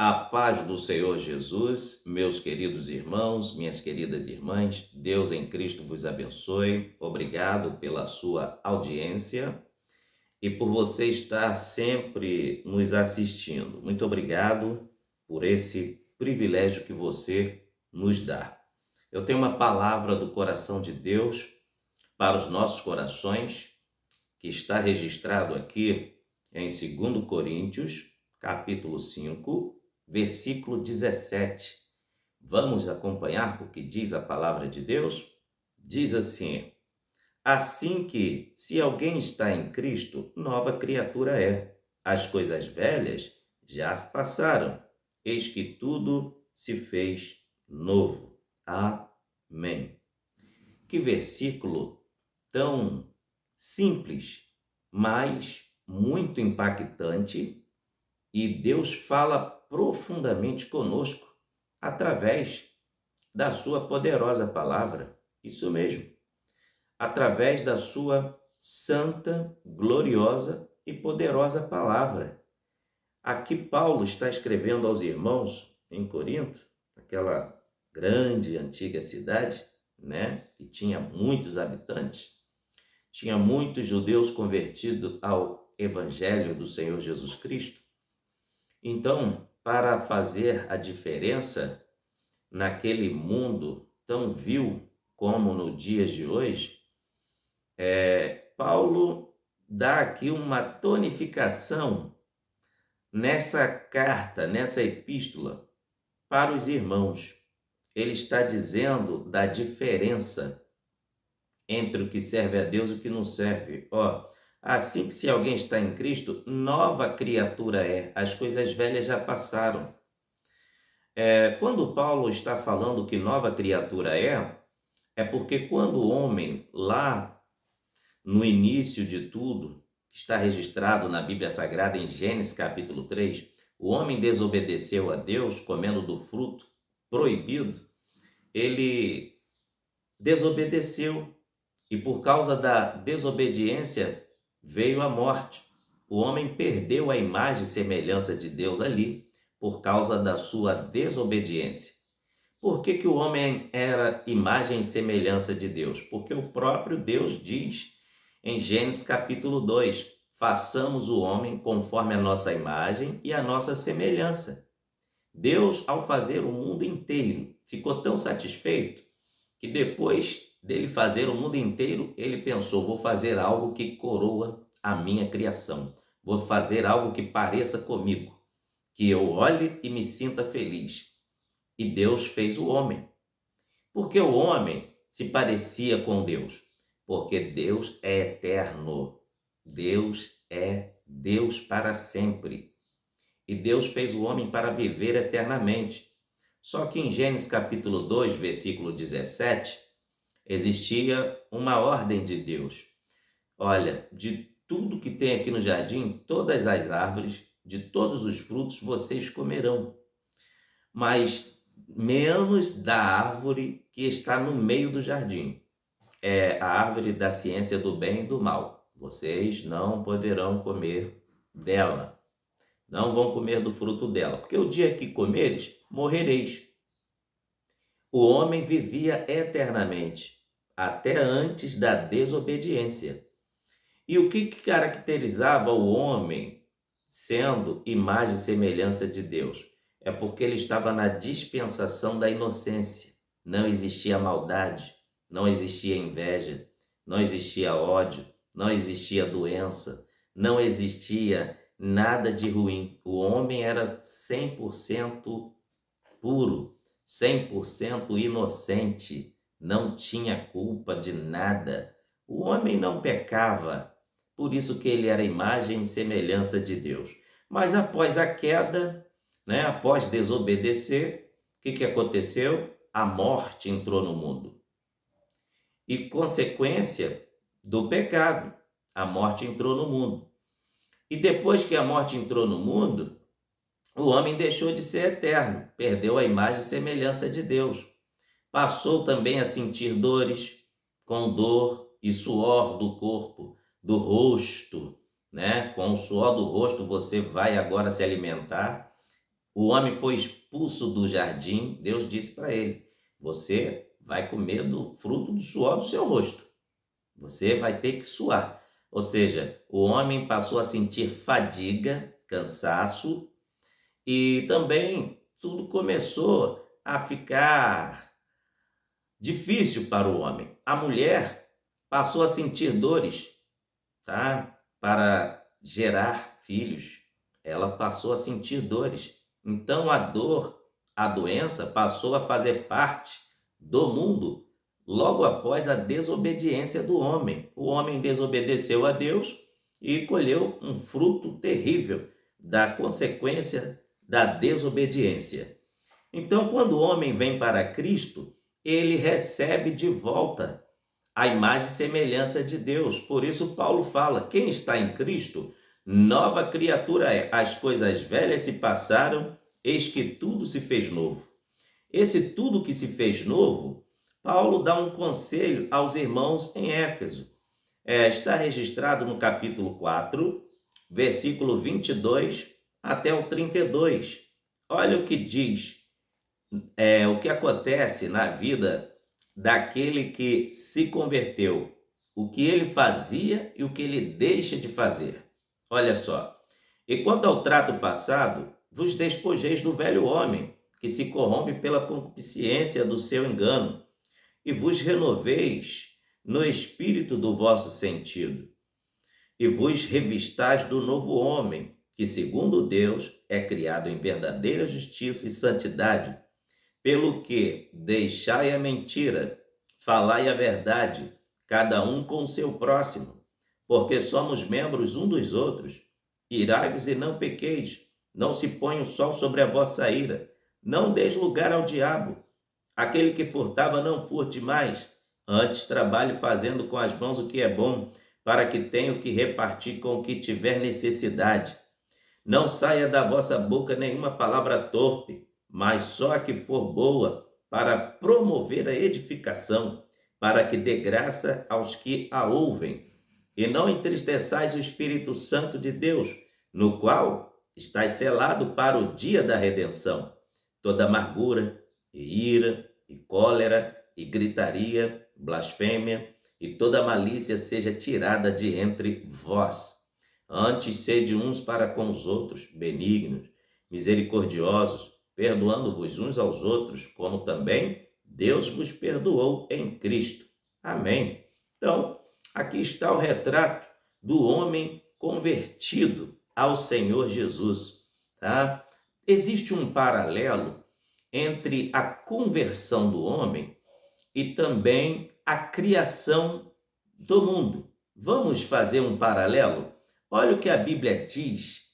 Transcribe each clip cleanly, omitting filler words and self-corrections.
A paz do Senhor Jesus, meus queridos irmãos, minhas queridas irmãs, Deus em Cristo vos abençoe. Obrigado pela sua audiência e por você estar sempre nos assistindo. Muito obrigado por esse privilégio que você nos dá. Eu tenho uma palavra do coração de Deus para os nossos corações, que está registrado aqui em 2 Coríntios, capítulo 5, versículo 17. Vamos acompanhar o que diz a palavra de Deus? Diz assim: assim que, se alguém está em Cristo, nova criatura é. As coisas velhas já passaram, eis que tudo se fez novo. Amém. Que versículo tão simples, mas muito impactante, e Deus fala profundamente conosco através da sua poderosa palavra. Isso mesmo, através da sua santa, gloriosa e poderosa palavra. Aqui Paulo está escrevendo aos irmãos em Corinto, aquela grande antiga cidade, que tinha muitos habitantes, tinha muitos judeus convertidos ao evangelho do Senhor Jesus Cristo. Então, para fazer a diferença naquele mundo tão vil como no dias de hoje, Paulo dá aqui uma tonificação nessa carta, nessa epístola para os irmãos. Ele está dizendo da diferença entre o que serve a Deus e o que não serve. Assim que se alguém está em Cristo, nova criatura é. As coisas velhas já passaram. Quando Paulo está falando que nova criatura é porque quando o homem, lá no início de tudo, está registrado na Bíblia Sagrada em Gênesis capítulo 3, o homem desobedeceu a Deus comendo do fruto proibido, ele desobedeceu e por causa da desobediência veio a morte. O homem perdeu a imagem e semelhança de Deus ali por causa da sua desobediência. Por que o homem era imagem e semelhança de Deus? Porque o próprio Deus diz em Gênesis capítulo 2, façamos o homem conforme a nossa imagem e a nossa semelhança. Deus, ao fazer o mundo inteiro, ficou tão satisfeito que depois dele fazer o mundo inteiro, ele pensou, vou fazer algo que coroa a minha criação. Vou fazer algo que pareça comigo, que eu olhe e me sinta feliz. E Deus fez o homem. Por que o homem se parecia com Deus? Porque Deus é eterno. Deus é Deus para sempre. E Deus fez o homem para viver eternamente. Só que em Gênesis capítulo 2, versículo 17, existia uma ordem de Deus. Olha, de tudo que tem aqui no jardim, todas as árvores, de todos os frutos vocês comerão, mas menos da árvore que está no meio do jardim. É a árvore da ciência do bem e do mal. Vocês não poderão comer dela. Não vão comer do fruto dela, porque o dia que comeres, morrereis. O homem vivia eternamente, até antes da desobediência. E o que caracterizava o homem sendo imagem e semelhança de Deus? É porque ele estava na dispensação da inocência. Não existia maldade, não existia inveja, não existia ódio, não existia doença, não existia nada de ruim. O homem era 100% puro, 100% inocente, não tinha culpa de nada. O homem não pecava, por isso que ele era imagem e semelhança de Deus. Mas após a queda, após desobedecer, o que aconteceu? A morte entrou no mundo. E consequência do pecado, a morte entrou no mundo. E depois que a morte entrou no mundo, o homem deixou de ser eterno, perdeu a imagem e semelhança de Deus. Passou também a sentir dores, com dor e suor do corpo, do rosto, Com o suor do rosto você vai agora se alimentar. O homem foi expulso do jardim, Deus disse para ele: você vai comer do fruto do suor do seu rosto. Você vai ter que suar. Ou seja, o homem passou a sentir fadiga, cansaço, e também tudo começou a ficar difícil para o homem. A mulher passou a sentir dores, tá? Para gerar filhos. Ela passou a sentir dores. Então a dor, a doença passou a fazer parte do mundo logo após a desobediência do homem. O homem desobedeceu a Deus e colheu um fruto terrível da consequência da desobediência. Então, quando o homem vem para Cristo, ele recebe de volta a imagem e semelhança de Deus. Por isso Paulo fala: quem está em Cristo, nova criatura é. As coisas velhas se passaram, eis que tudo se fez novo. Esse tudo que se fez novo, Paulo dá um conselho aos irmãos em Éfeso. Está registrado no capítulo 4, versículo 22 até o 32. Olha o que diz, o que acontece na vida daquele que se converteu, o que ele fazia e o que ele deixa de fazer. Olha só. E quanto ao trato passado, vos despojeis do velho homem, que se corrompe pela concupiscência do seu engano, e vos renoveis no espírito do vosso sentido, e vos revistais do novo homem, que segundo Deus é criado em verdadeira justiça e santidade. Pelo que deixai a mentira, falai a verdade, cada um com o seu próximo, porque somos membros um dos outros. Irai-vos e não pequeis, não se ponha o sol sobre a vossa ira, não deis lugar ao diabo. Aquele que furtava não furte mais, antes trabalhe fazendo com as mãos o que é bom, para que tenha o que repartir com o que tiver necessidade. Não saia da vossa boca nenhuma palavra torpe, mas só a que for boa, para promover a edificação, para que dê graça aos que a ouvem. E não entristeçais o Espírito Santo de Deus, no qual estáis selado para o dia da redenção. Toda amargura, e ira, e cólera, e gritaria, blasfêmia, e toda malícia seja tirada de entre vós. Antes sede uns para com os outros benignos, misericordiosos, perdoando-vos uns aos outros, como também Deus vos perdoou em Cristo. Amém. Então, aqui está o retrato do homem convertido ao Senhor Jesus, tá? Existe um paralelo entre a conversão do homem e também a criação do mundo. Vamos fazer um paralelo? Olha o que a Bíblia diz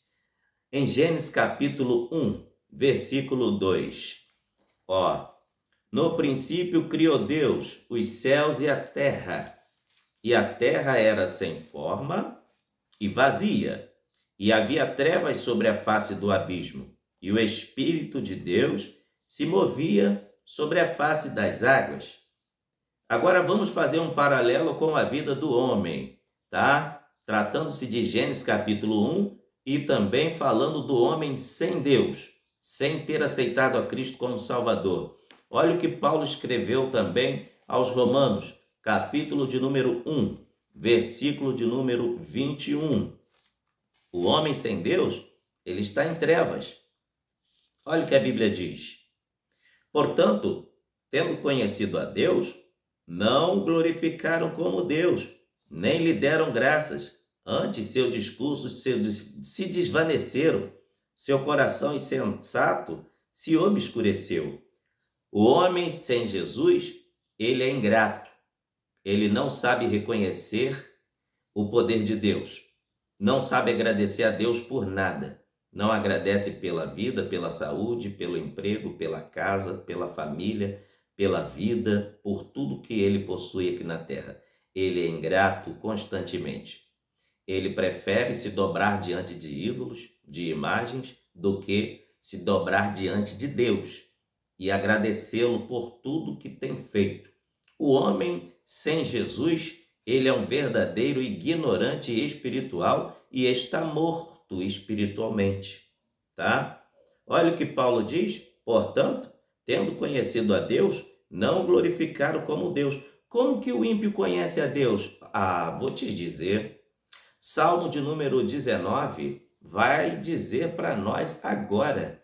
em Gênesis capítulo 1, versículo 2. No princípio criou Deus os céus e a terra era sem forma e vazia, e havia trevas sobre a face do abismo, e o Espírito de Deus se movia sobre a face das águas. Agora vamos fazer um paralelo com a vida do homem, tá? Tratando-se de Gênesis capítulo 1 e também falando do homem sem Deus, sem ter aceitado a Cristo como Salvador. Olha o que Paulo escreveu também aos Romanos, capítulo de número 1, versículo de número 21. O homem sem Deus, ele está em trevas. Olha o que a Bíblia diz. Portanto, tendo conhecido a Deus, não o glorificaram como Deus, nem lhe deram graças. Antes, seu discurso se desvaneceram, seu coração insensato se obscureceu. O homem sem Jesus, ele é ingrato. Ele não sabe reconhecer o poder de Deus. Não sabe agradecer a Deus por nada. Não agradece pela vida, pela saúde, pelo emprego, pela casa, pela família, pela vida, por tudo que ele possui aqui na terra. Ele é ingrato constantemente. Ele prefere se dobrar diante de ídolos, de imagens, do que se dobrar diante de Deus e agradecê-lo por tudo que tem feito. O homem sem Jesus, ele é um verdadeiro ignorante espiritual e está morto espiritualmente, tá? Olha o que Paulo diz: portanto, tendo conhecido a Deus, não o glorificaram como Deus. Como que o ímpio conhece a Deus? Vou te dizer. Salmo de número 19 vai dizer para nós agora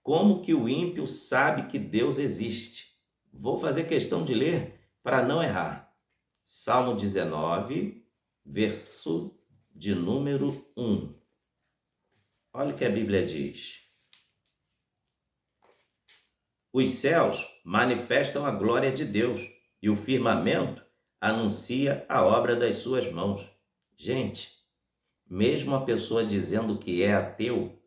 como que o ímpio sabe que Deus existe. Vou fazer questão de ler para não errar. Salmo 19, verso de número 1. Olha o que a Bíblia diz. Os céus manifestam a glória de Deus e o firmamento anuncia a obra das suas mãos. Gente, mesmo a pessoa dizendo que é ateu,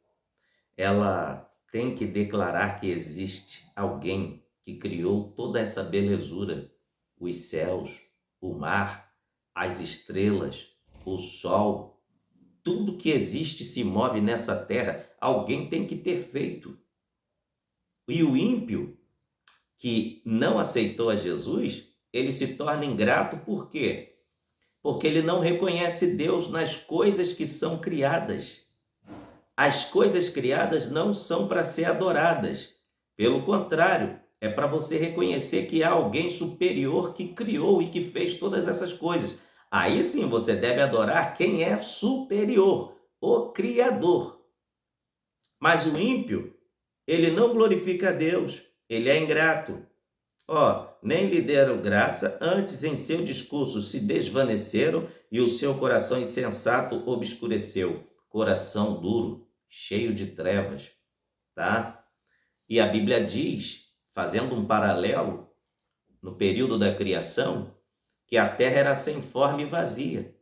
ela tem que declarar que existe alguém que criou toda essa belezura, os céus, o mar, as estrelas, o sol, tudo que existe se move nessa terra, alguém tem que ter feito. E o ímpio que não aceitou a Jesus, ele se torna ingrato por quê? Porque ele não reconhece Deus nas coisas que são criadas. As coisas criadas não são para ser adoradas. Pelo contrário, é para você reconhecer que há alguém superior que criou e que fez todas essas coisas. Aí sim você deve adorar quem é superior, o Criador. Mas o ímpio, ele não glorifica a Deus, ele é ingrato. Nem lhe deram graça, antes em seu discurso se desvaneceram e o seu coração insensato obscureceu. Coração duro, cheio de trevas, tá? E a Bíblia diz, fazendo um paralelo, no período da criação, que a terra era sem forma e vazia.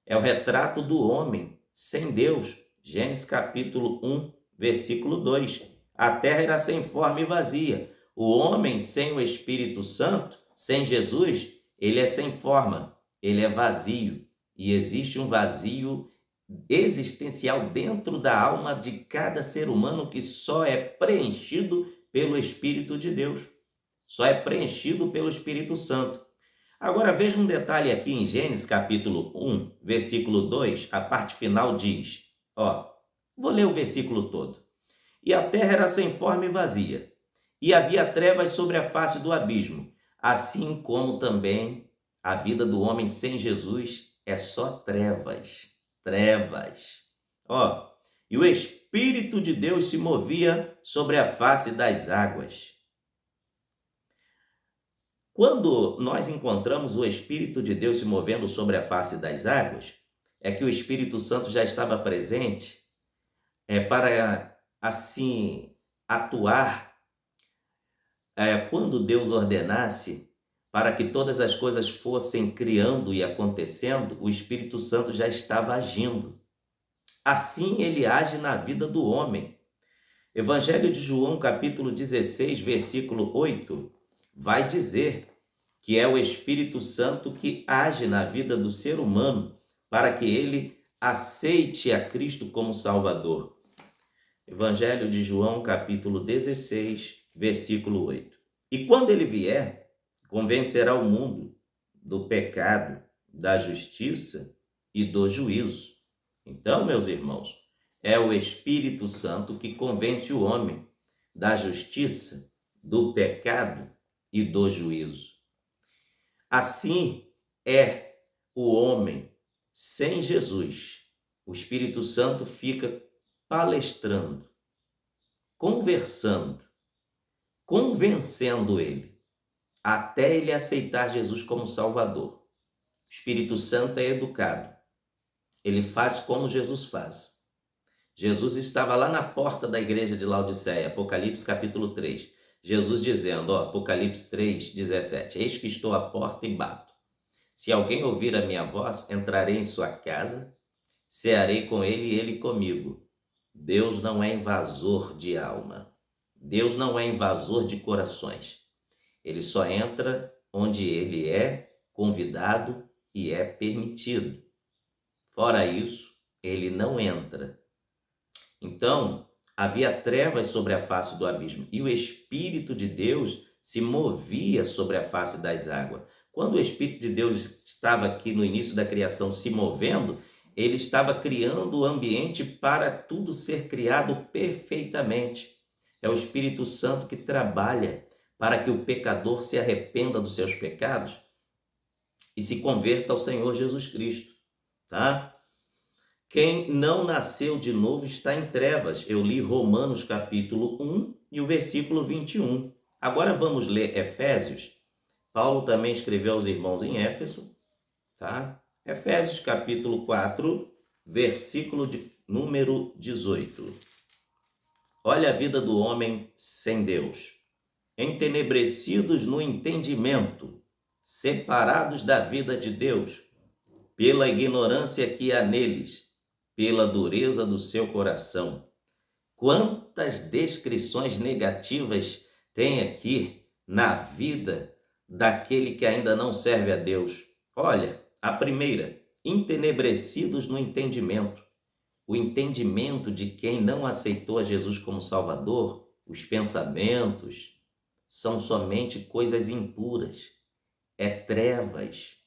É o retrato do homem sem Deus. Gênesis capítulo 1, versículo 2. A terra era sem forma e vazia. O homem sem o Espírito Santo, sem Jesus, ele é sem forma, ele é vazio. E existe um vazio existencial dentro da alma de cada ser humano que só é preenchido pelo Espírito de Deus. Só é preenchido pelo Espírito Santo. Agora veja um detalhe aqui em Gênesis capítulo 1, versículo 2, a parte final diz, vou ler o versículo todo. E a terra era sem forma e vazia, e havia trevas sobre a face do abismo, assim como também a vida do homem sem Jesus é só trevas, trevas. E o Espírito de Deus se movia sobre a face das águas. Quando nós encontramos o Espírito de Deus se movendo sobre a face das águas, é que o Espírito Santo já estava presente para, assim, atuar quando Deus ordenasse para que todas as coisas fossem criando e acontecendo, o Espírito Santo já estava agindo. Assim ele age na vida do homem. Evangelho de João, capítulo 16, versículo 8, vai dizer que é o Espírito Santo que age na vida do ser humano para que ele aceite a Cristo como Salvador. Evangelho de João, capítulo 16, versículo 8. E quando ele vier, convencerá o mundo do pecado, da justiça e do juízo. Então, meus irmãos, é o Espírito Santo que convence o homem da justiça, do pecado e do juízo. Assim é o homem sem Jesus. O Espírito Santo fica palestrando, conversando, convencendo ele, até ele aceitar Jesus como Salvador. O Espírito Santo é educado. Ele faz como Jesus faz. Jesus estava lá na porta da igreja de Laodiceia, Apocalipse capítulo 3. Jesus dizendo, Apocalipse 3, 17, eis que estou à porta e bato. Se alguém ouvir a minha voz, entrarei em sua casa, cearei com ele e ele comigo. Deus não é invasor de alma. Deus não é invasor de corações. Ele só entra onde ele é convidado e é permitido. Fora isso, ele não entra. Então, havia trevas sobre a face do abismo e o Espírito de Deus se movia sobre a face das águas. Quando o Espírito de Deus estava aqui no início da criação se movendo, Ele estava criando o ambiente para tudo ser criado perfeitamente. É o Espírito Santo que trabalha para que o pecador se arrependa dos seus pecados e se converta ao Senhor Jesus Cristo, tá? Quem não nasceu de novo está em trevas. Eu li Romanos capítulo 1 e o versículo 21. Agora vamos ler Efésios. Paulo também escreveu aos irmãos em Éfeso, tá? Efésios capítulo 4, versículo de número 18. Olha a vida do homem sem Deus. Entenebrecidos no entendimento, separados da vida de Deus, pela ignorância que há neles, pela dureza do seu coração. Quantas descrições negativas tem aqui na vida daquele que ainda não serve a Deus. Olha, a primeira, entenebrecidos no entendimento. O entendimento de quem não aceitou a Jesus como Salvador, os pensamentos, são somente coisas impuras, é trevas,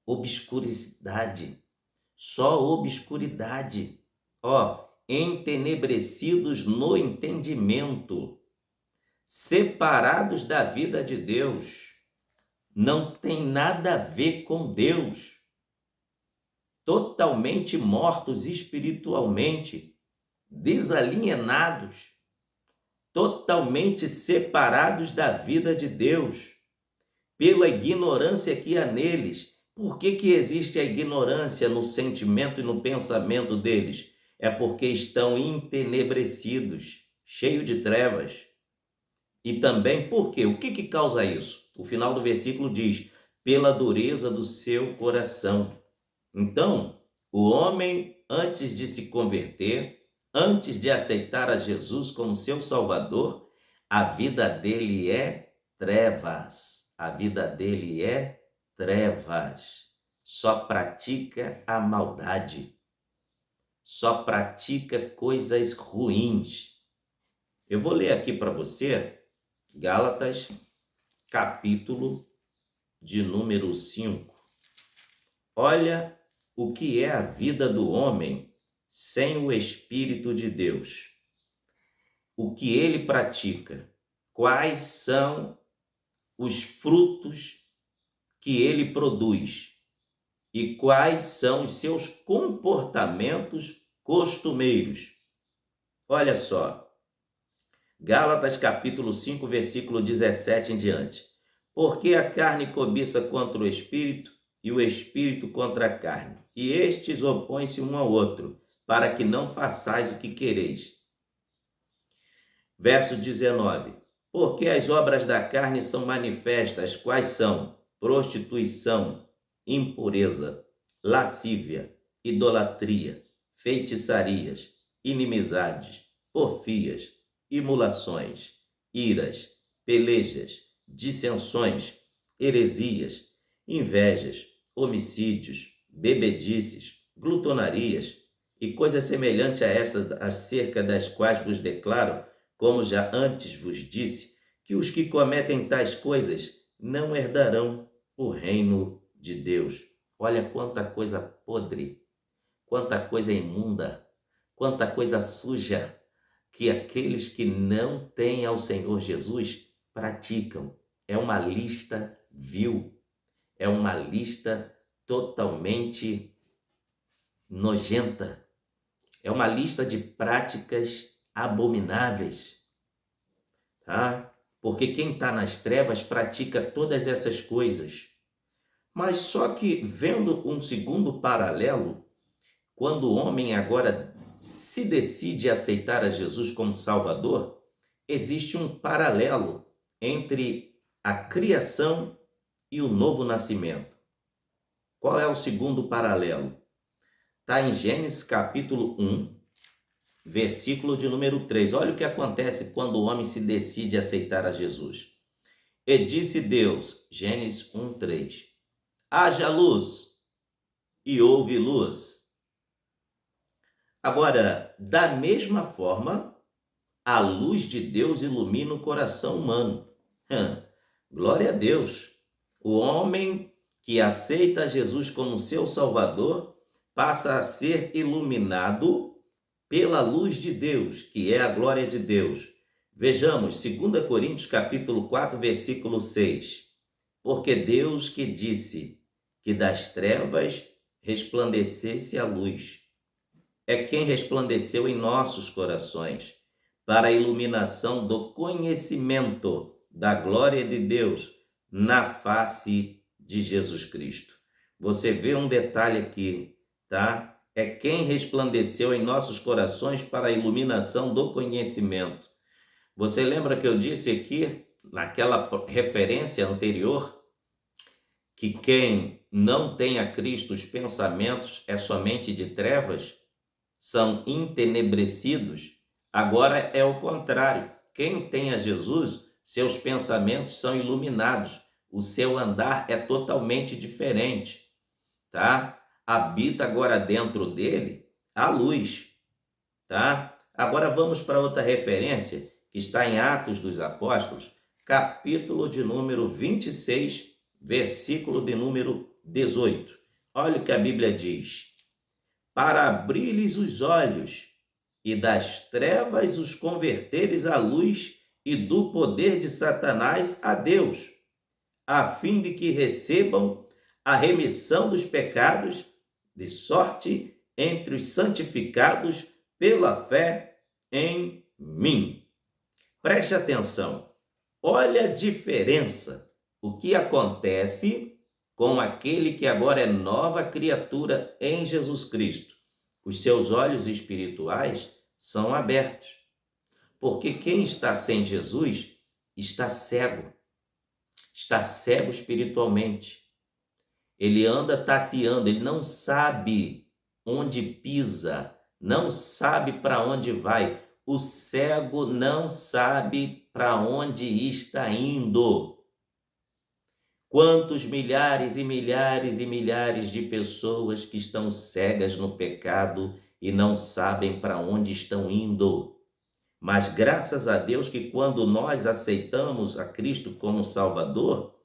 obscuridade, só obscuridade. Entenebrecidos no entendimento, separados da vida de Deus, não tem nada a ver com Deus, totalmente mortos espiritualmente, desalinhados, totalmente separados da vida de Deus, pela ignorância que há neles. Por que existe a ignorância no sentimento e no pensamento deles? É porque estão entenebrecidos, cheios de trevas. E também por quê? O que causa isso? O final do versículo diz, pela dureza do seu coração. Então, o homem, antes de se converter, antes de aceitar a Jesus como seu Salvador, a vida dele é trevas. A vida dele é trevas. Só pratica a maldade. Só pratica coisas ruins. Eu vou ler aqui para você Gálatas, capítulo de número 5. Olha o que é a vida do homem sem o Espírito de Deus. O que ele pratica. Quais são os frutos que ele produz. E quais são os seus comportamentos costumeiros. Olha só. Gálatas capítulo 5, versículo 17 em diante. Porque a carne cobiça contra o Espírito e o Espírito contra a carne. E estes opõem-se um ao outro, para que não façais o que quereis. Verso 19. Porque as obras da carne são manifestas, quais são? Prostituição, impureza, lascívia, idolatria, feitiçarias, inimizades, porfias, imulações, iras, pelejas, dissensões, heresias, invejas, homicídios, bebedices, glutonarias e coisas semelhantes a estas, acerca das quais vos declaro, como já antes vos disse, que os que cometem tais coisas não herdarão o reino de Deus. Olha quanta coisa podre, quanta coisa imunda, quanta coisa suja que aqueles que não têm ao Senhor Jesus praticam. É uma lista vil, é uma lista totalmente nojenta, é uma lista de práticas abomináveis, tá? Porque quem está nas trevas pratica todas essas coisas. Mas só que, vendo um segundo paralelo, quando o homem agora se decide aceitar a Jesus como Salvador, existe um paralelo entre a criação e o novo nascimento. Qual é o segundo paralelo? Está em Gênesis capítulo 1, versículo de número 3. Olha o que acontece quando o homem se decide aceitar a Jesus. E disse Deus, Gênesis 1, 3, haja luz, e houve luz. Agora, da mesma forma, a luz de Deus ilumina o coração humano. Glória a Deus! O homem que aceita Jesus como seu Salvador passa a ser iluminado pela luz de Deus, que é a glória de Deus. Vejamos, 2 Coríntios capítulo 4, versículo 6. Porque Deus que disse que das trevas resplandecesse a luz, é quem resplandeceu em nossos corações, para a iluminação do conhecimento da glória de Deus na face de Jesus Cristo. Você vê um detalhe aqui, tá? É quem resplandeceu em nossos corações para a iluminação do conhecimento. Você lembra que eu disse aqui, naquela referência anterior, que quem não tem a Cristo, os pensamentos é somente de trevas, são entenebrecidos? Agora é o contrário. Quem tem a Jesus, seus pensamentos são iluminados, o seu andar é totalmente diferente, tá? Habita agora dentro dele a luz, tá? Agora vamos para outra referência que está em Atos dos Apóstolos, capítulo de número 26, versículo de número 18. Olha o que a Bíblia diz: para abrir-lhes os olhos e das trevas os converteres à luz e do poder de Satanás a Deus, a fim de que recebam a remissão dos pecados, de sorte entre os santificados pela fé em mim. Preste atenção, olha a diferença, o que acontece com aquele que agora é nova criatura em Jesus Cristo. Os seus olhos espirituais são abertos, porque quem está sem Jesus está cego espiritualmente. Ele anda tateando, ele não sabe onde pisa, não sabe para onde vai. O cego não sabe para onde está indo. Quantos milhares e milhares e milhares de pessoas que estão cegas no pecado e não sabem para onde estão indo. Mas graças a Deus que quando nós aceitamos a Cristo como Salvador,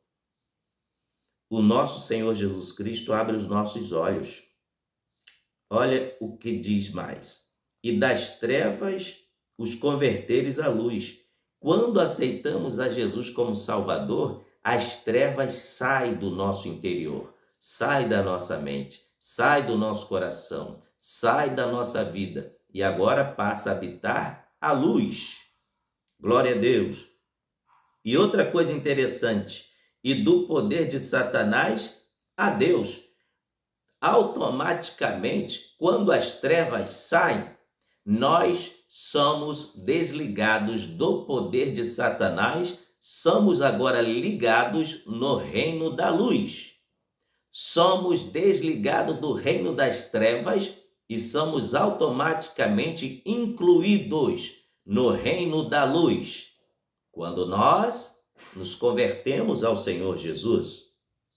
o nosso Senhor Jesus Cristo abre os nossos olhos. Olha o que diz mais: e das trevas os converteres à luz. Quando aceitamos a Jesus como Salvador, as trevas saem do nosso interior, saem da nossa mente, saem do nosso coração, saem da nossa vida e agora passa a habitar a luz. Glória a Deus. E outra coisa interessante, e do poder de Satanás a Deus. Automaticamente, quando as trevas saem, nós somos desligados do poder de Satanás, somos agora ligados no reino da luz. Somos desligados do reino das trevas e somos automaticamente incluídos no reino da luz. Quando nós nos convertemos ao Senhor Jesus,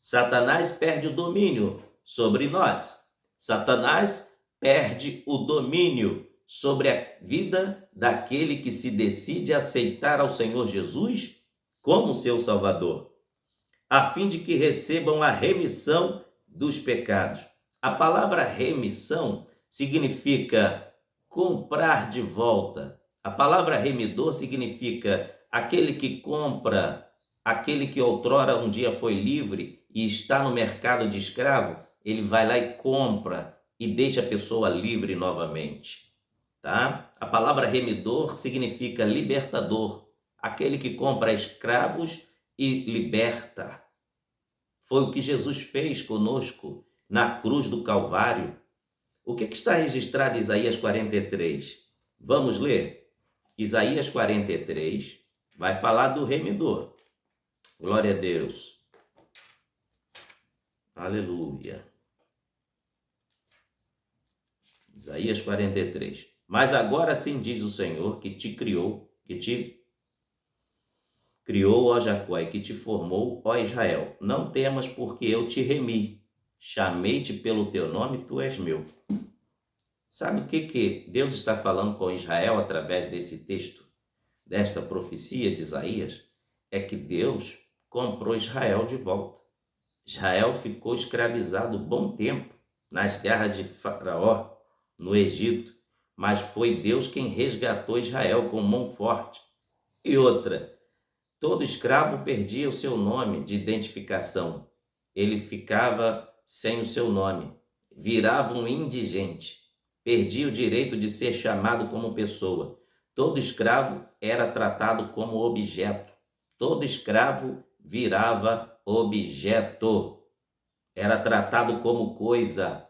Satanás perde o domínio sobre nós. Satanás perde o domínio sobre a vida daquele que se decide aceitar ao Senhor Jesus como seu Salvador, a fim de que recebam a remissão dos pecados. A palavra remissão significa comprar de volta. A palavra remidor significa aquele que compra, aquele que outrora um dia foi livre e está no mercado de escravo, ele vai lá e compra e deixa a pessoa livre novamente, tá? A palavra remidor significa libertador, aquele que compra escravos e liberta. Foi o que Jesus fez conosco na cruz do Calvário. O que está registrado em Isaías 43? Vamos ler? Isaías 43 vai falar do remidor. Glória a Deus. Aleluia. Isaías 43. Mas agora sim diz o Senhor que te criou, ó Jacó, e que te formou, ó Israel. Não temas, porque eu te remi. Chamei-te pelo teu nome, tu és meu. Sabe o que Deus está falando com Israel através desse texto, desta profecia de Isaías? É que Deus comprou Israel de volta. Israel ficou escravizado um bom tempo nas garras de Faraó, no Egito, mas foi Deus quem resgatou Israel com mão forte. E outra, todo escravo perdia o seu nome de identificação. Ele ficava sem o seu nome, virava um indigente, perdia o direito de ser chamado como pessoa. Todo escravo era tratado como objeto. Todo escravo virava objeto. Era tratado como coisa.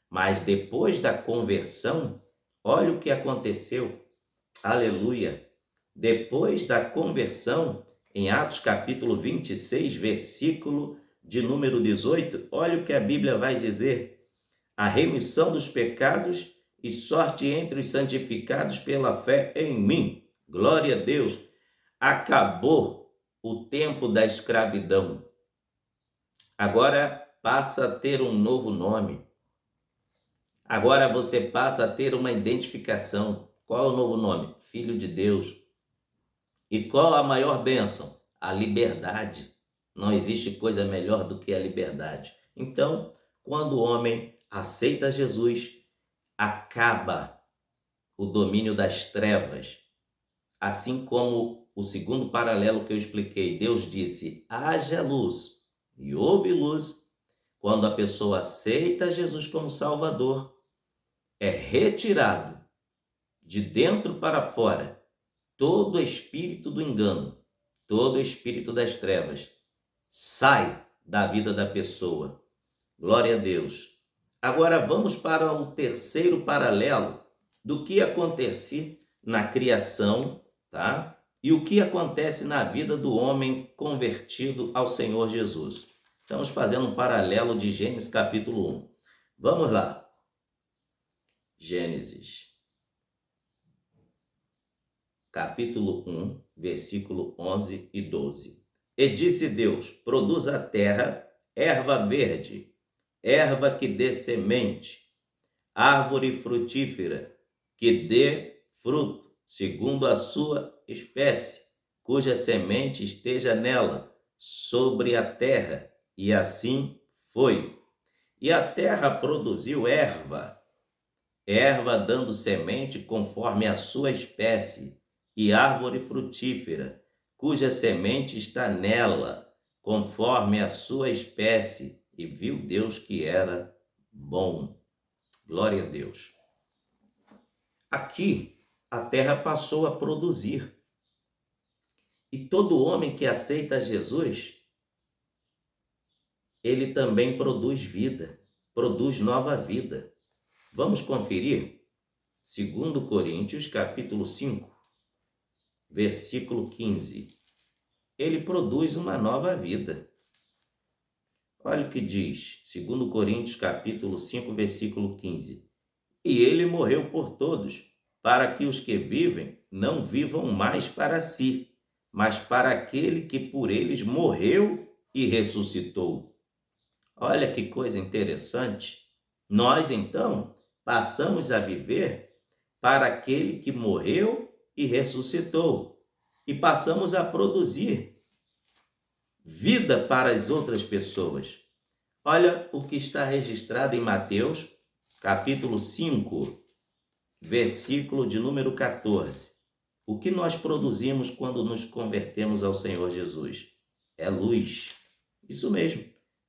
Mas depois da conversão, olha o que aconteceu. Aleluia! Depois da conversão, em Atos capítulo 26, versículo de número 18, olha o que a Bíblia vai dizer: a remissão dos pecados e sorte entre os santificados pela fé em mim. Glória a Deus! Acabou o tempo da escravidão. Agora passa a ter um novo nome. Agora você passa a ter uma identificação. Qual é o novo nome? Filho de Deus. E qual a maior bênção? A liberdade. Não existe coisa melhor do que a liberdade. Então, quando o homem aceita Jesus, acaba o domínio das trevas. Assim como o segundo paralelo que eu expliquei, Deus disse: haja luz, e houve luz. Quando a pessoa aceita Jesus como Salvador, é retirado de dentro para fora todo espírito do engano, todo espírito das trevas, sai da vida da pessoa. Glória a Deus. Agora vamos para o terceiro paralelo do que acontece na criação, tá? E o que acontece na vida do homem convertido ao Senhor Jesus. Estamos fazendo um paralelo de Gênesis capítulo 1. Vamos lá. Gênesis capítulo 1, versículo 11 e 12. E disse Deus: produza a terra erva verde, erva que dê semente, árvore frutífera, que dê fruto, segundo a sua espécie, cuja semente esteja nela, sobre a terra. E assim foi. E a terra produziu erva, erva dando semente conforme a sua espécie, e árvore frutífera, cuja semente está nela, conforme a sua espécie. E viu Deus que era bom. Glória a Deus. Aqui, a terra passou a produzir. E todo homem que aceita Jesus, ele também produz vida, produz nova vida. Vamos conferir? 2 Coríntios, capítulo 5, versículo 15. Ele produz uma nova vida. Olha o que diz, 2 Coríntios, capítulo 5, versículo 15. E ele morreu por todos, para que os que vivem não vivam mais para si, mas para aquele que por eles morreu e ressuscitou. Olha que coisa interessante. Nós, então, passamos a viver para aquele que morreu e ressuscitou. E passamos a produzir vida para as outras pessoas. Olha o que está registrado em Mateus, capítulo 5, versículo de número 14. O que nós produzimos quando nos convertemos ao Senhor Jesus? É luz. Isso mesmo.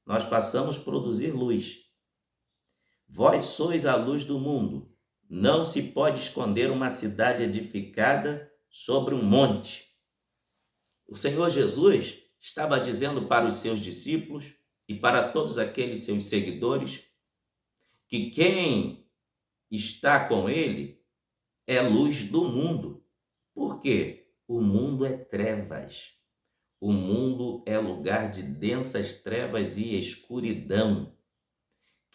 Nós passamos a produzir luz. Vós sois a luz do mundo. Não se pode esconder uma cidade edificada sobre um monte. O Senhor Jesus estava dizendo para os seus discípulos e para todos aqueles seus seguidores que quem está com ele é luz do mundo. Por quê? O mundo é trevas. O mundo é lugar de densas trevas e escuridão.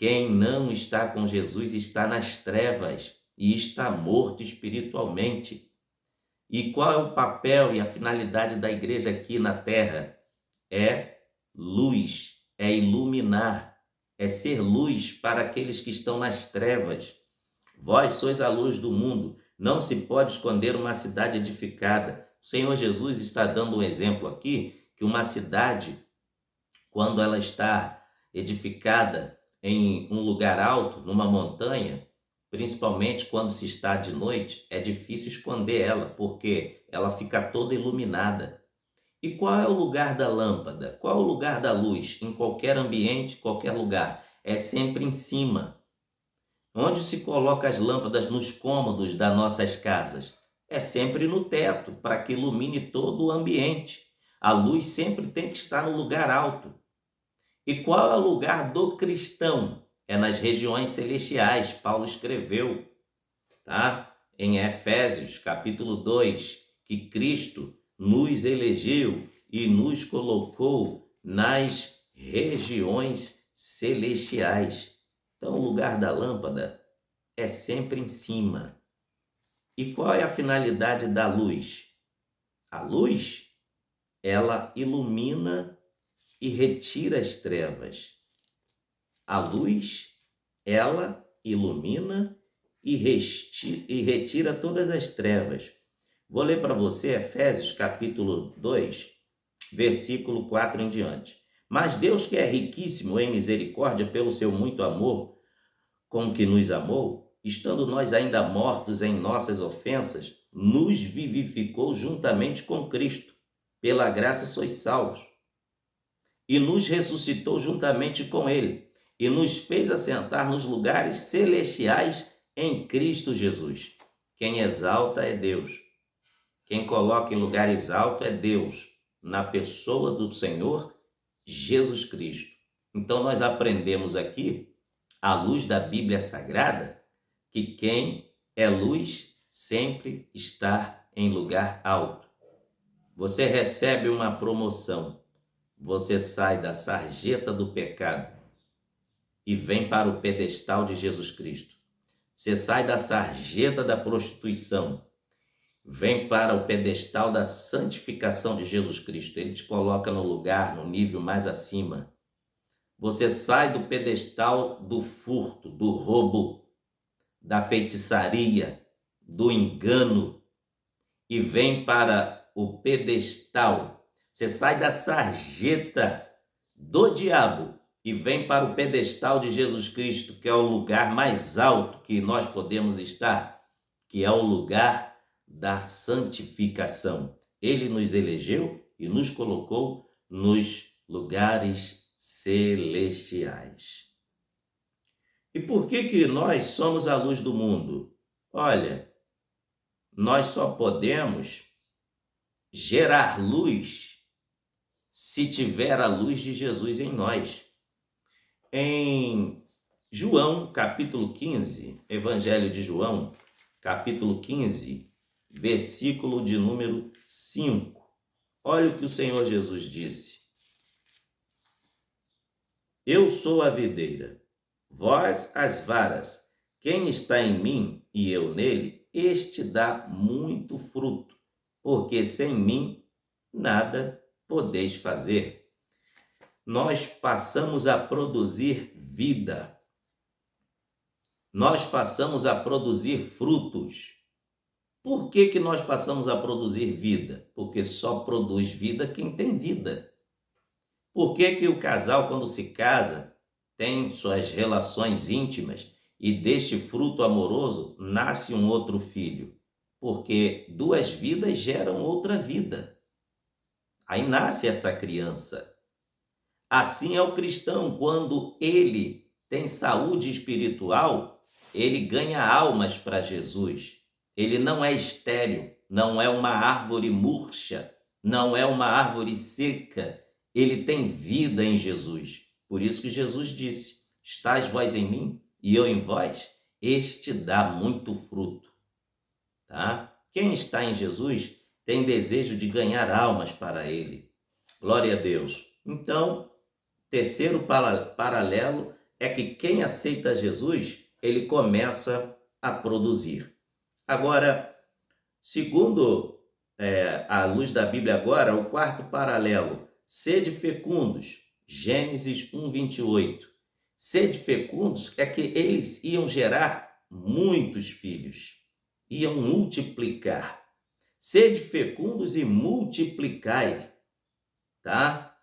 Quem não está com Jesus está nas trevas e está morto espiritualmente. E qual é o papel e a finalidade da igreja aqui na terra? É luz, é iluminar, é ser luz para aqueles que estão nas trevas. Vós sois a luz do mundo, não se pode esconder uma cidade edificada. O Senhor Jesus está dando um exemplo aqui, que uma cidade, quando ela está edificada, em um lugar alto, numa montanha, principalmente quando se está de noite, é difícil esconder ela, porque ela fica toda iluminada. E qual é o lugar da lâmpada? Qual é o lugar da luz? Em qualquer ambiente, qualquer lugar. É sempre em cima. Onde se coloca as lâmpadas nos cômodos das nossas casas? É sempre no teto, para que ilumine todo o ambiente. A luz sempre tem que estar no lugar alto. E qual é o lugar do cristão? É nas regiões celestiais. Paulo escreveu, tá? Em Efésios, capítulo 2, que Cristo nos elegeu e nos colocou nas regiões celestiais. Então, o lugar da lâmpada é sempre em cima. E qual é a finalidade da luz? A luz, ela ilumina e retira as trevas. A luz, ela ilumina e retira todas as trevas. Vou ler para você Efésios capítulo 2, versículo 4 em diante. Mas Deus, que é riquíssimo em misericórdia pelo seu muito amor com que nos amou, estando nós ainda mortos em nossas ofensas, nos vivificou juntamente com Cristo. Pela graça sois salvos. E nos ressuscitou juntamente com ele, e nos fez assentar nos lugares celestiais em Cristo Jesus. Quem exalta é Deus. Quem coloca em lugares altos é Deus, na pessoa do Senhor Jesus Cristo. Então nós aprendemos aqui, à luz da Bíblia Sagrada, que quem é luz sempre está em lugar alto. Você recebe uma promoção. Você sai da sarjeta do pecado e vem para o pedestal de Jesus Cristo. Você sai da sarjeta da prostituição, vem para o pedestal da santificação de Jesus Cristo. Ele te coloca no lugar, no nível mais acima. Você sai do pedestal do furto, do roubo, da feitiçaria, do engano e vem para o pedestal. Você sai da sarjeta do diabo e vem para o pedestal de Jesus Cristo, que é o lugar mais alto que nós podemos estar, que é o lugar da santificação. Ele nos elegeu e nos colocou nos lugares celestiais. E por que nós somos a luz do mundo? Olha, nós só podemos gerar luz se tiver a luz de Jesus em nós. Em João, capítulo 15, Evangelho de João, capítulo 15, versículo de número 5. Olha o que o Senhor Jesus disse. Eu sou a videira, vós as varas. Quem está em mim e eu nele, este dá muito fruto, porque sem mim nada podeis fazer. Nós passamos a produzir vida. Nós passamos a produzir frutos. Por que nós passamos a produzir vida? Porque só produz vida quem tem vida. Por que o casal, quando se casa, tem suas relações íntimas e deste fruto amoroso nasce um outro filho? Porque duas vidas geram outra vida. Aí nasce essa criança. Assim é o cristão, quando ele tem saúde espiritual, ele ganha almas para Jesus. Ele não é estéril, não é uma árvore murcha, não é uma árvore seca. Ele tem vida em Jesus. Por isso que Jesus disse: estais vós em mim e eu em vós, este dá muito fruto. Tá? Quem está em Jesus tem desejo de ganhar almas para ele. Glória a Deus. Então, terceiro paralelo é que quem aceita Jesus, ele começa a produzir. Agora, segundo a luz da Bíblia agora, o quarto paralelo, sede fecundos, Gênesis 1:28. Sede fecundos é que eles iam gerar muitos filhos, iam multiplicar. Sede fecundos e multiplicai, tá?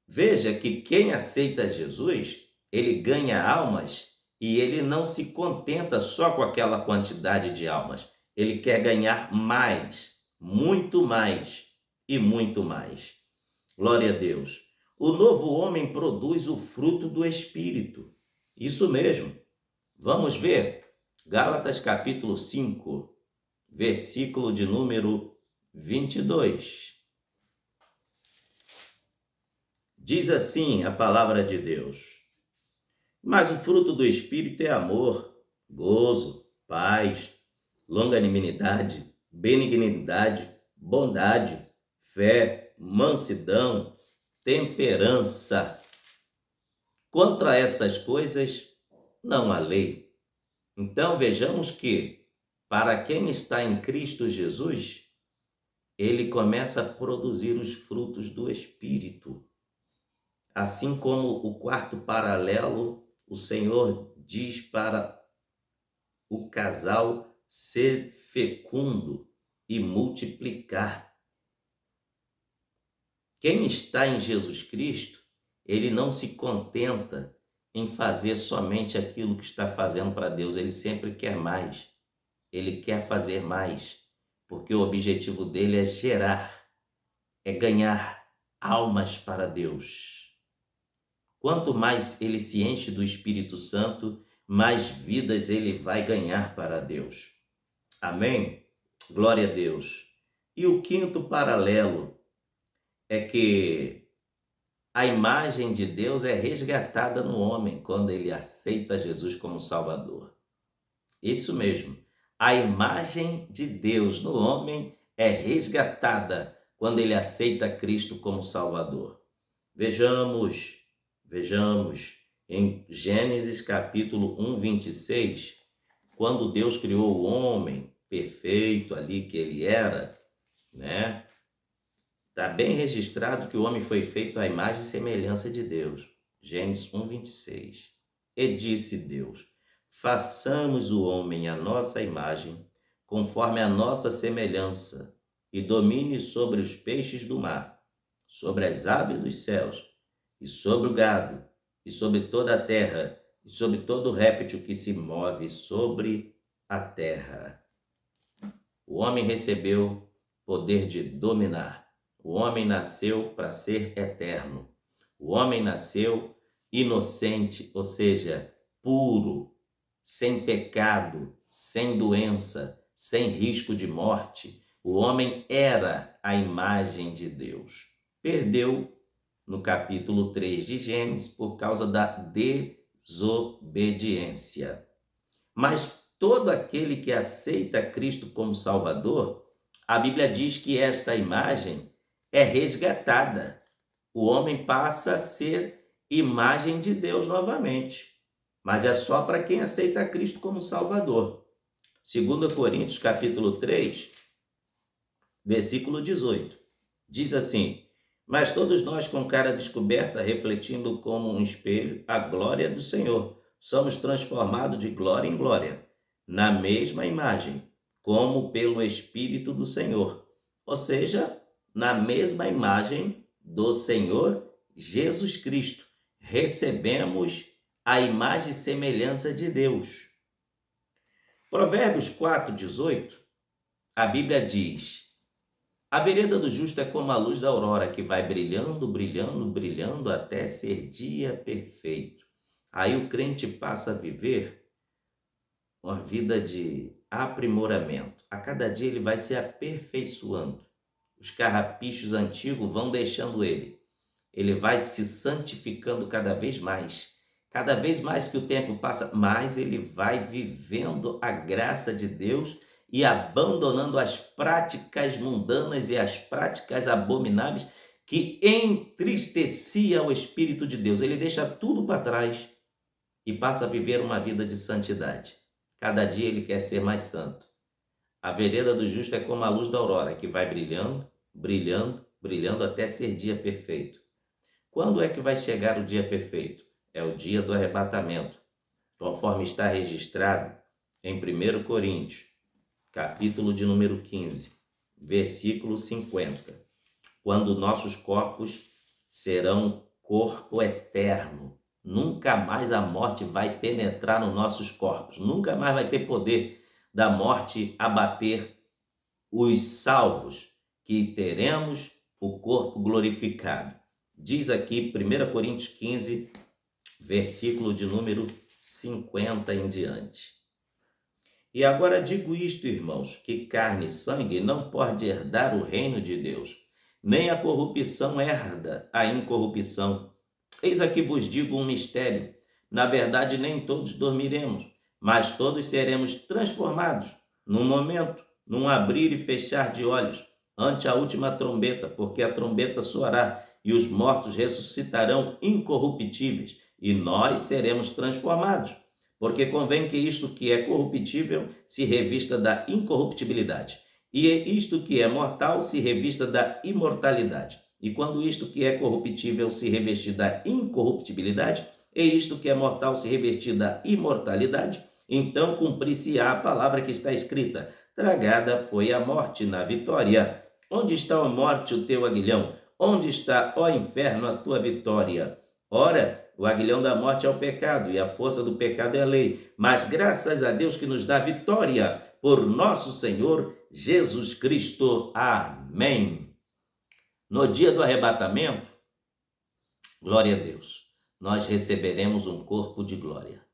Veja que quem aceita Jesus, ele ganha almas e ele não se contenta só com aquela quantidade de almas. Ele quer ganhar mais, muito mais e muito mais. Glória a Deus. O novo homem produz o fruto do Espírito. Isso mesmo. Vamos ver Gálatas capítulo 5, versículo de número 22. Diz assim a palavra de Deus: mas o fruto do Espírito é amor, gozo, paz, longanimidade, benignidade, bondade, fé, mansidão, temperança. Contra essas coisas não há lei. Então vejamos que, para quem está em Cristo Jesus, ele começa a produzir os frutos do Espírito. Assim como o quarto paralelo, o Senhor diz para o casal ser fecundo e multiplicar. Quem está em Jesus Cristo, ele não se contenta em fazer somente aquilo que está fazendo para Deus, ele sempre quer mais. Ele quer fazer mais, porque o objetivo dele é gerar, é ganhar almas para Deus. Quanto mais ele se enche do Espírito Santo, mais vidas ele vai ganhar para Deus. Amém? Glória a Deus. E o quinto paralelo é que a imagem de Deus é resgatada no homem quando ele aceita Jesus como Salvador. Isso mesmo. A imagem de Deus no homem é resgatada quando ele aceita Cristo como Salvador. Vejamos em Gênesis capítulo 1, 26, quando Deus criou o homem perfeito ali que ele era, né? Está bem registrado que o homem foi feito à imagem e semelhança de Deus. Gênesis 1, 26. E disse Deus: façamos o homem à nossa imagem, conforme a nossa semelhança, e domine sobre os peixes do mar, sobre as aves dos céus, e sobre o gado, e sobre toda a terra, e sobre todo réptil que se move sobre a terra. O homem recebeu poder de dominar. O homem nasceu para ser eterno. O homem nasceu inocente, ou seja, puro, sem pecado, sem doença, sem risco de morte. O homem era a imagem de Deus. Perdeu no capítulo 3 de Gênesis por causa da desobediência. Mas todo aquele que aceita Cristo como Salvador, a Bíblia diz que esta imagem é resgatada. O homem passa a ser imagem de Deus novamente. Mas é só para quem aceita Cristo como Salvador. 2 Coríntios capítulo 3, versículo 18. Diz assim: mas todos nós com cara descoberta, refletindo como um espelho a glória do Senhor, somos transformados de glória em glória, na mesma imagem, como pelo Espírito do Senhor. Ou seja, na mesma imagem do Senhor Jesus Cristo. Recebemos a imagem e semelhança de Deus. Provérbios 4, 18, a Bíblia diz: a vereda do justo é como a luz da aurora, que vai brilhando, brilhando, brilhando até ser dia perfeito. Aí o crente passa a viver uma vida de aprimoramento. A cada dia ele vai se aperfeiçoando. Os carrapichos antigos vão deixando ele. Ele vai se santificando cada vez mais. Cada vez mais que o tempo passa, mais ele vai vivendo a graça de Deus e abandonando as práticas mundanas e as práticas abomináveis que entristecia o Espírito de Deus. Ele deixa tudo para trás e passa a viver uma vida de santidade. Cada dia ele quer ser mais santo. A vereda do justo é como a luz da aurora, que vai brilhando, brilhando, brilhando até ser dia perfeito. Quando é que vai chegar o dia perfeito? É o dia do arrebatamento, conforme está registrado em 1 Coríntios, capítulo de número 15, versículo 50, quando nossos corpos serão corpo eterno, Nunca mais a morte vai penetrar nos nossos corpos. Nunca mais vai ter poder da morte abater os salvos, que teremos o corpo glorificado. Diz aqui 1 Coríntios 15, versículo de número 50 em diante. E agora digo isto, irmãos, que carne e sangue não pode herdar o reino de Deus, nem a corrupção herda a incorrupção. Eis aqui vos digo um mistério. Na verdade, nem todos dormiremos, mas todos seremos transformados, num momento, num abrir e fechar de olhos, ante a última trombeta, porque a trombeta soará, e os mortos ressuscitarão incorruptíveis, e nós seremos transformados. Porque convém que isto que é corruptível se revista da incorruptibilidade, e isto que é mortal se revista da imortalidade. E quando isto que é corruptível se revestir da incorruptibilidade, e isto que é mortal se revestir da imortalidade, então cumprir-se-á a palavra que está escrita: tragada foi a morte na vitória. Onde está, ó morte, o teu aguilhão? Onde está, ó inferno, a tua vitória? Ora, o aguilhão da morte é o pecado, e a força do pecado é a lei. Mas graças a Deus que nos dá vitória por nosso Senhor Jesus Cristo. Amém. No dia do arrebatamento, glória a Deus, nós receberemos um corpo de glória.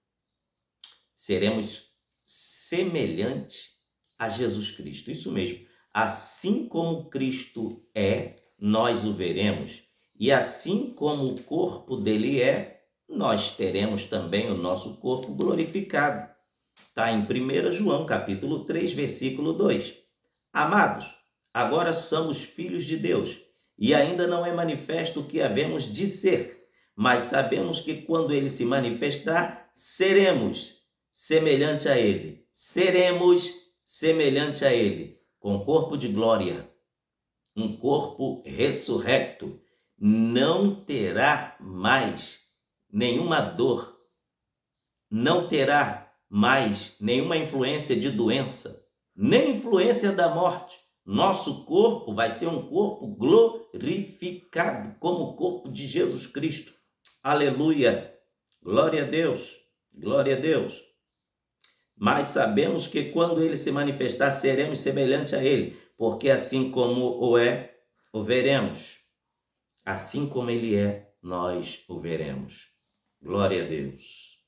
Seremos semelhantes a Jesus Cristo. Isso mesmo. Assim como Cristo é, nós o veremos. E assim como o corpo dele é, nós teremos também o nosso corpo glorificado. Está em 1 João, capítulo 3, versículo 2. Amados, agora somos filhos de Deus, e ainda não é manifesto o que havemos de ser, mas sabemos que quando ele se manifestar, seremos semelhante a ele. Seremos semelhante a ele, com corpo de glória, um corpo ressurrecto. Não terá mais nenhuma dor, não terá mais nenhuma influência de doença, nem influência da morte. Nosso corpo vai ser um corpo glorificado, como o corpo de Jesus Cristo. Aleluia! Glória a Deus! Glória a Deus! Mas sabemos que quando ele se manifestar, seremos semelhantes a ele, porque assim como o é, o veremos. Assim como ele é, nós o veremos. Glória a Deus.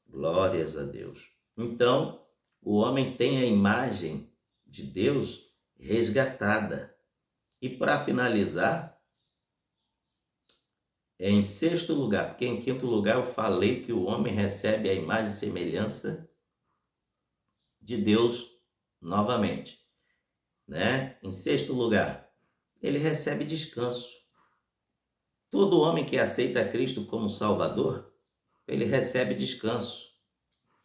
Glórias a Deus. Então, o homem tem a imagem de Deus resgatada. E para finalizar, em sexto lugar, porque em quinto lugar eu falei que o homem recebe a imagem e semelhança de Deus novamente, né? Em sexto lugar, ele recebe descanso. Todo homem que aceita Cristo como Salvador, ele recebe descanso.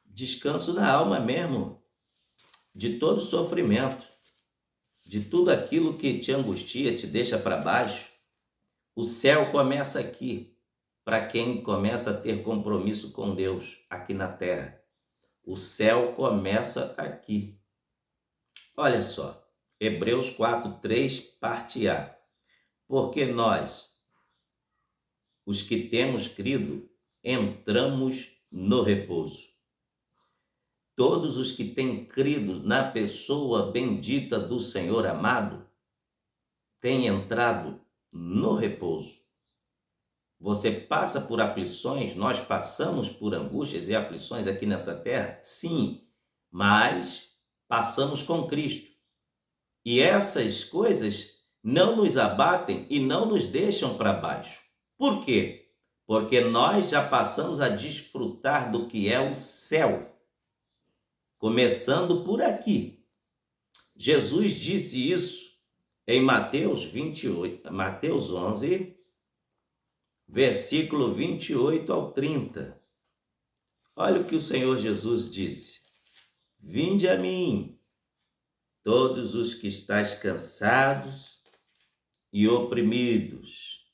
Descanso na alma mesmo, de todo sofrimento, de tudo aquilo que te angustia, te deixa para baixo. O céu começa aqui, para quem começa a ter compromisso com Deus aqui na terra. O céu começa aqui. Olha só, Hebreus 4:3, parte A. Porque nós, os que temos crido, entramos no repouso. Todos os que têm crido na pessoa bendita do Senhor amado, têm entrado no repouso. Você passa por aflições, nós passamos por angústias e aflições aqui nessa terra? Sim, mas passamos com Cristo. E essas coisas não nos abatem e não nos deixam para baixo. Por quê? Porque nós já passamos a desfrutar do que é o céu. Começando por aqui. Jesus disse isso em Mateus 11, versículo 28 ao 30. Olha o que o Senhor Jesus disse: Vinde a mim, todos os que estáis cansados e oprimidos,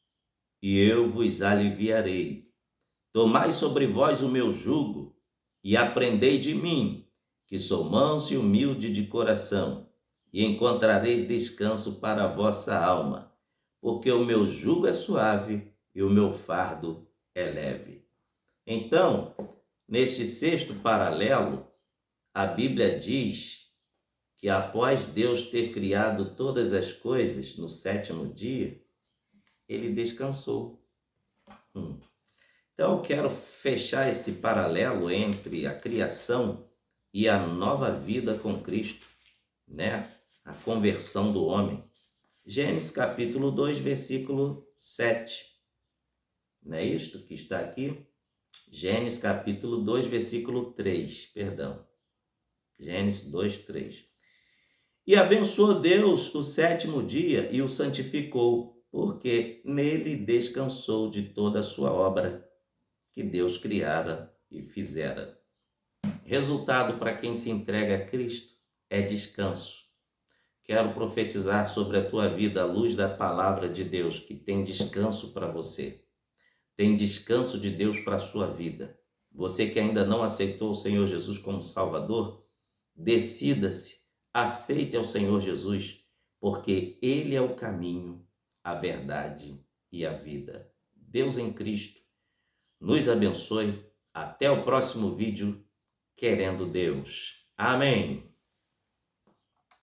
e eu vos aliviarei. Tomai sobre vós o meu jugo e aprendei de mim, que sou manso e humilde de coração, e encontrareis descanso para a vossa alma, porque o meu jugo é suave e o meu fardo é leve. Então, neste sexto paralelo, a Bíblia diz que após Deus ter criado todas as coisas no sétimo dia, ele descansou. Então, eu quero fechar esse paralelo entre a criação e a nova vida com Cristo, né? A conversão do homem. Gênesis capítulo 2, versículo 7. Não é isto que está aqui? Gênesis capítulo 2, versículo 3, perdão. Gênesis 2, 3. E abençoou Deus o sétimo dia e o santificou, porque nele descansou de toda a sua obra que Deus criara e fizera. Resultado para quem se entrega a Cristo é descanso. Quero profetizar sobre a tua vida à luz da palavra de Deus, que tem descanso para você. Tem descanso de Deus para a sua vida. Você que ainda não aceitou o Senhor Jesus como Salvador, decida-se, aceite ao Senhor Jesus, porque Ele é o caminho, a verdade e a vida. Deus em Cristo nos abençoe. Até o próximo vídeo, querendo Deus. Amém.